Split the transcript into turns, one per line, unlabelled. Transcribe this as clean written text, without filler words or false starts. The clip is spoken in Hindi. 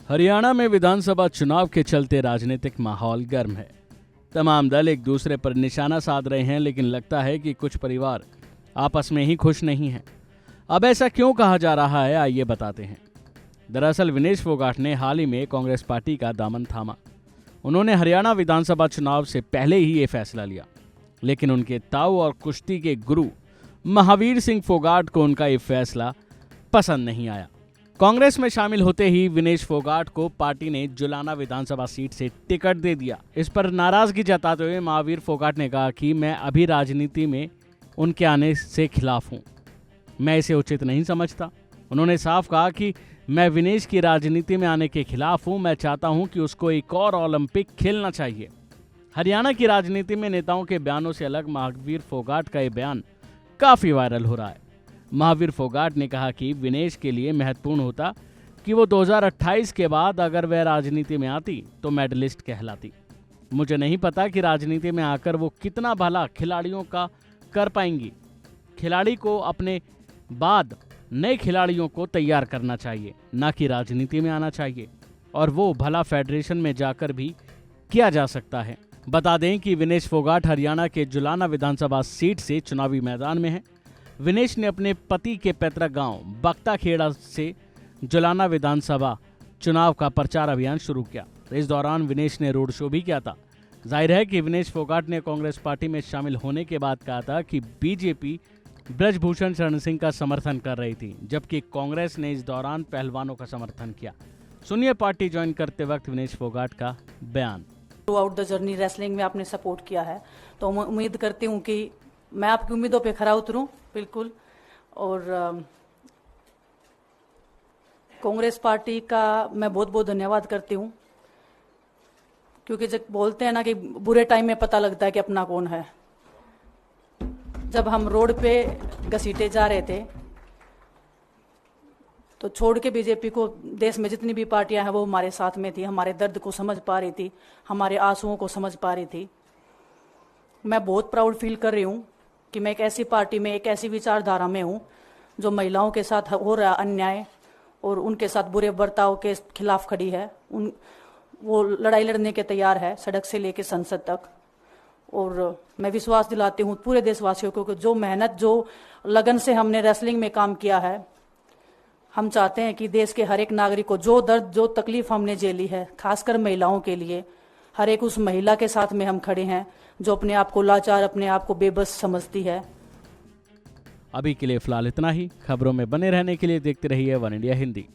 हरियाणा में विधानसभा चुनाव के चलते राजनीतिक माहौल गर्म है। तमाम दल एक दूसरे पर निशाना साध रहे हैं, लेकिन लगता है कि कुछ परिवार आपस में ही खुश नहीं हैं। अब ऐसा क्यों कहा जा रहा है, आइए बताते हैं। दरअसल विनेश फोगाट ने हाल ही में कांग्रेस पार्टी का दामन थामा। उन्होंने हरियाणा विधानसभा चुनाव से पहले ही ये फैसला लिया, लेकिन उनके ताऊ और कुश्ती के गुरु महावीर सिंह फोगाट को उनका ये फैसला पसंद नहीं आया। कांग्रेस में शामिल होते ही विनेश फोगाट को पार्टी ने जुलाना विधानसभा सीट से टिकट दे दिया। इस पर नाराजगी जताते हुए महावीर फोगाट ने कहा कि मैं अभी राजनीति में उनके आने से खिलाफ हूं, मैं इसे उचित नहीं समझता। उन्होंने साफ कहा कि मैं विनेश की राजनीति में आने के खिलाफ हूं, मैं चाहता हूं कि उसको एक और ओलंपिक खेलना चाहिए। हरियाणा की राजनीति में नेताओं के बयानों से अलग महावीर फोगाट का ये बयान काफी वायरल हो रहा है। महावीर फोगाट ने कहा कि विनेश के लिए महत्वपूर्ण होता कि वो 2028 के बाद अगर वह राजनीति में आती तो मेडलिस्ट कहलाती। मुझे नहीं पता कि राजनीति में आकर वो कितना भला खिलाड़ियों का कर पाएंगी। खिलाड़ी को अपने बाद नए खिलाड़ियों को तैयार करना चाहिए, ना कि राजनीति में आना चाहिए, और वो भला फेडरेशन में जाकर भी किया जा सकता है। बता दें कि विनेश फोगाट हरियाणा के जुलाना विधानसभा सीट से चुनावी मैदान में है। विनेश ने अपने पति के पैतृक गांव बख्ता खेड़ा से जुलाना विधानसभा चुनाव का प्रचार अभियान शुरू किया। इस दौरान विनेश ने रोड शो भी किया था। जाहिर है कि विनेश फोगाट ने कांग्रेस पार्टी में शामिल होने के बाद कहा था कि बीजेपी ब्रजभूषण शरण सिंह का समर्थन कर रही थी, जबकि कांग्रेस ने इस दौरान पहलवानों का समर्थन किया। सुनिए पार्टी ज्वाइन करते वक्त विनेश फोगाट का बयान।
Through out the journey wrestling में आपने सपोर्ट किया है, तो मैं उम्मीद करती हूँ कि मैं आपकी उम्मीदों पे खरा उतरूं बिल्कुल। और कांग्रेस पार्टी का मैं बहुत बहुत धन्यवाद करती हूँ, क्योंकि जब बोलते हैं ना कि बुरे टाइम में पता लगता है कि अपना कौन है। जब हम रोड पे घसीटे जा रहे थे तो छोड़ के बीजेपी को देश में जितनी भी पार्टियां हैं वो हमारे साथ में थी, हमारे दर्द को समझ पा रही थी, हमारे आंसुओं को समझ पा रही थी। मैं बहुत प्राउड फील कर रही हूँ कि मैं एक ऐसी पार्टी में, एक ऐसी विचारधारा में हूँ जो महिलाओं के साथ हो रहा अन्याय और उनके साथ बुरे बर्ताव के खिलाफ खड़ी है। वो लड़ाई लड़ने के तैयार है, सड़क से लेकर संसद तक। और मैं विश्वास दिलाती हूँ पूरे देशवासियों को कि जो मेहनत, जो लगन से हमने रेसलिंग में काम किया है, हम चाहते हैं कि देश के हर एक नागरिक को जो दर्द, जो तकलीफ हमने झेली है, खासकर महिलाओं के लिए, हर एक उस महिला के साथ में हम खड़े हैं जो अपने आप को लाचार, अपने आप को बेबस समझती है।
अभी के लिए फिलहाल इतना ही। खबरों में बने रहने के लिए देखते रहिए वन इंडिया हिंदी।